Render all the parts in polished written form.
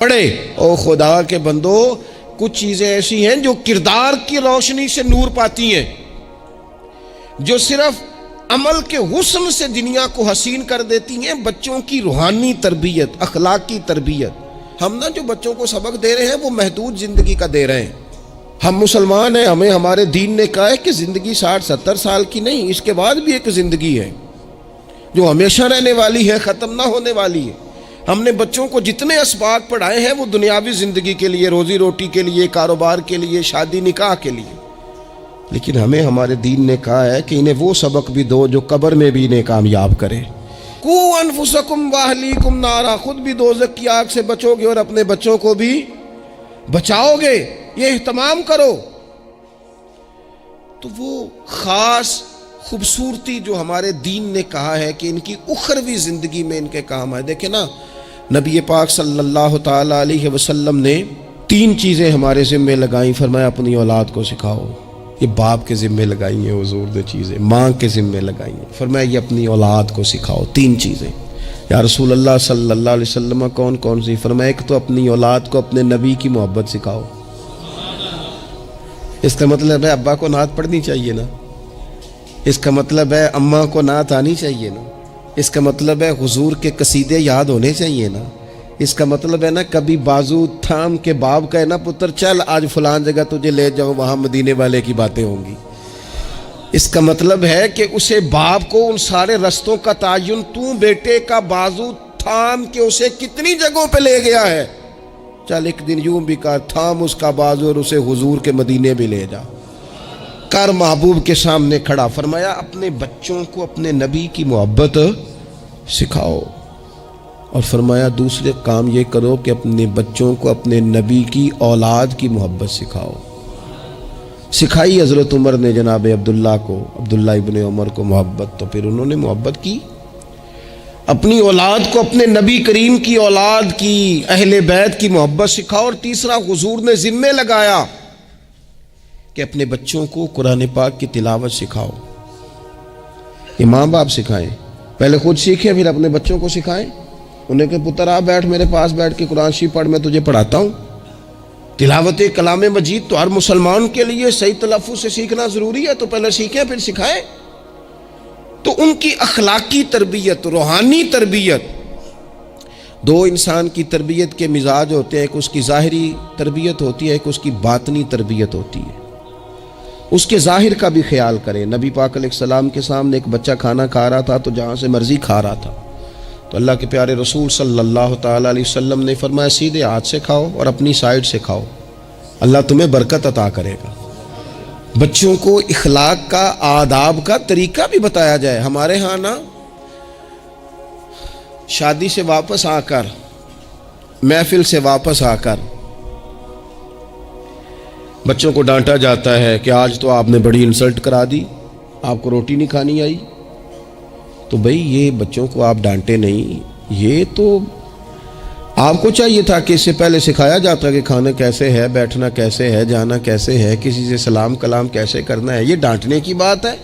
پڑھے۔ او خدا کے بندو، کچھ چیزیں ایسی ہیں جو کردار کی روشنی سے نور پاتی ہیں، جو صرف عمل کے حسن سے دنیا کو حسین کر دیتی ہیں۔ بچوں کی روحانی تربیت، اخلاقی تربیت، ہم جو بچوں کو سبق دے رہے ہیں وہ محدود زندگی کا دے رہے ہیں۔ ہم مسلمان ہیں، ہمیں ہمارے دین نے کہا ہے کہ زندگی 60-70 سال کی نہیں، اس کے بعد بھی ایک زندگی ہے جو ہمیشہ رہنے والی ہے، ختم نہ ہونے والی ہے۔ ہم نے بچوں کو جتنے اسباق پڑھائے ہیں وہ دنیاوی زندگی کے لیے، روزی روٹی کے لیے، کاروبار کے لیے، شادی نکاح کے لیے، لیکن ہمیں ہمارے دین نے کہا ہے کہ انہیں وہ سبق بھی دو جو قبر میں بھی انہیں کامیاب کرے۔ قُوْ أَنفُسَكُمْ وَأَهْلِيكُمْ نَارًا، خود بھی دوزخ کی آگ سے بچو گے اور اپنے بچوں کو بھی بچاؤ گے، یہ اہتمام کرو۔ تو وہ خاص خوبصورتی جو ہمارے دین نے کہا ہے کہ ان کی اخروی زندگی میں ان کے کام آئے۔ دیکھیں نا، نبی پاک صلی اللہ تعالی علیہ وسلم نے 3 چیزیں ہمارے ذمے لگائیں، فرمایا اپنی اولاد کو سکھاؤ۔ یہ باپ کے ذمے لگائی ہیں حضور نے چیزیں، ماں کے ذمے لگائی ہیں، فرمایا یہ اپنی اولاد کو سکھاؤ 3 چیزیں۔ یا رسول اللہ صلی اللہ علیہ وسلم کون کون سی؟ فرمایا ایک تو اپنی اولاد کو اپنے نبی کی محبت سکھاؤ۔ اس کا مطلب ہے ابا کو نعت پڑھنی چاہیے نا، اس کا مطلب ہے اماں کو نعت آنی چاہیے نا، اس کا مطلب ہے حضور کے قصیدے یاد ہونے چاہیے نا، اس کا مطلب ہے نا کبھی بازو تھام کے باپ کا ہے نا پتر چل آج فلان جگہ تجھے لے جاؤں، وہاں مدینے والے کی باتیں ہوں گی۔ اس کا مطلب ہے کہ اسے باپ کو ان سارے رستوں کا تعین تو بیٹے کا بازو تھام کے اسے کتنی جگہوں پہ لے گیا ہے، چل ایک دن یوں بھی کر تھام اس کا بازو اور اسے حضور کے مدینے بھی لے جا کر، محبوب کے سامنے کھڑا۔ فرمایا اپنے بچوں کو اپنے نبی کی محبت سکھاؤ، اور فرمایا دوسرے کام یہ کرو کہ اپنے بچوں کو اپنے نبی کی اولاد کی محبت سکھاؤ۔ سکھائی حضرت عمر نے جناب عبداللہ ابن عمر کو محبت، تو پھر انہوں نے محبت کی۔ اپنی اولاد کو اپنے نبی کریم کی اولاد کی، اہل بیت کی محبت سکھاؤ۔ اور تیسرا حضور نے ذمہ لگایا کہ اپنے بچوں کو قرآن پاک کی تلاوت سکھاؤ۔ یہ ماں باپ سکھائیں، پہلے خود سیکھیں پھر اپنے بچوں کو سکھائیں۔ انہیں کہ پتر آ بیٹھ میرے پاس بیٹھ کے قرآن شریف پڑھ، میں تجھے پڑھاتا ہوں۔ تلاوت کلام مجید تو ہر مسلمان کے لیے صحیح تلفظ سے سیکھنا ضروری ہے، تو پہلے سیکھیں پھر سکھائیں۔ تو ان کی اخلاقی تربیت، روحانی تربیت، 2 انسان کی تربیت کے مزاج ہوتے ہیں، ایک اس کی ظاہری تربیت ہوتی ہے، ایک اس کی باطنی تربیت ہوتی ہے۔ اس کے ظاہر کا بھی خیال کریں۔ نبی پاک علیہ السلام کے سامنے ایک بچہ کھانا کھا رہا تھا تو جہاں سے مرضی کھا رہا تھا، تو اللہ کے پیارے رسول صلی اللہ تعالی علیہ وسلم نے فرمایا سیدھے ہاتھ سے کھاؤ اور اپنی سائیڈ سے کھاؤ، اللہ تمہیں برکت عطا کرے گا۔ بچوں کو اخلاق کا، آداب کا طریقہ بھی بتایا جائے۔ ہمارے ہاں نا شادی سے واپس آ کر، محفل سے واپس آ کر بچوں کو ڈانٹا جاتا ہے کہ آج تو آپ نے بڑی انسلٹ کرا دی، آپ کو روٹی نہیں کھانی آئی۔ تو بھئی یہ بچوں کو آپ ڈانٹے نہیں، یہ تو آپ کو چاہیے تھا کہ اس سے پہلے سکھایا جاتا کہ کھانا کیسے ہے، بیٹھنا کیسے ہے، جانا کیسے ہے، کسی سے سلام کلام کیسے کرنا ہے۔ یہ ڈانٹنے کی بات ہے؟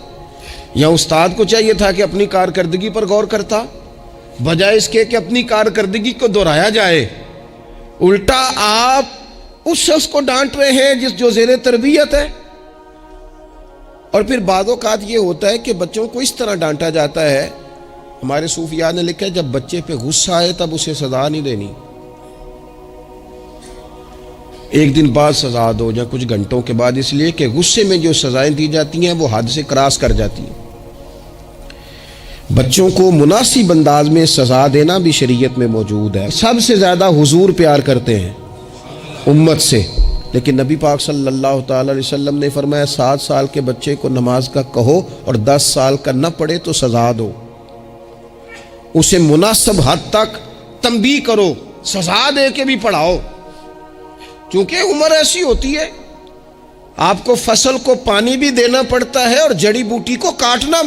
یا استاد کو چاہیے تھا کہ اپنی کارکردگی پر غور کرتا، بجائے اس کے کہ اپنی کارکردگی کو دہرایا جائے۔ الٹا آپ اس شخص کو ڈانٹ رہے ہیں جو زیر تربیت ہے۔ اور پھر بعض اوقات یہ ہوتا ہے کہ بچوں کو اس طرح ڈانٹا جاتا ہے، ہمارے صوفیاء نے لکھا ہے جب بچے پہ غصہ آئے تب اسے سزا نہیں دینی، ایک دن بعد سزا دو یا کچھ گھنٹوں کے بعد، اس لیے کہ غصے میں جو سزائیں دی جاتی ہیں وہ حد سے کراس کر جاتی ہیں۔ بچوں کو مناسب انداز میں سزا دینا بھی شریعت میں موجود ہے۔ سب سے زیادہ حضور پیار کرتے ہیں امت سے، لیکن نبی پاک صلی اللہ تعالی علیہ وسلم نے فرمایا 7 سال کے بچے کو نماز کا کہو اور 10 سال کا نہ پڑھے تو سزا دو، اسے مناسب حد تک تنبیہ کرو، سزا دے کے بھی پڑھاؤ، کیونکہ عمر ایسی ہوتی ہے آپ کو فصل کو پانی بھی دینا پڑتا ہے اور جڑی بوٹی کو کاٹنا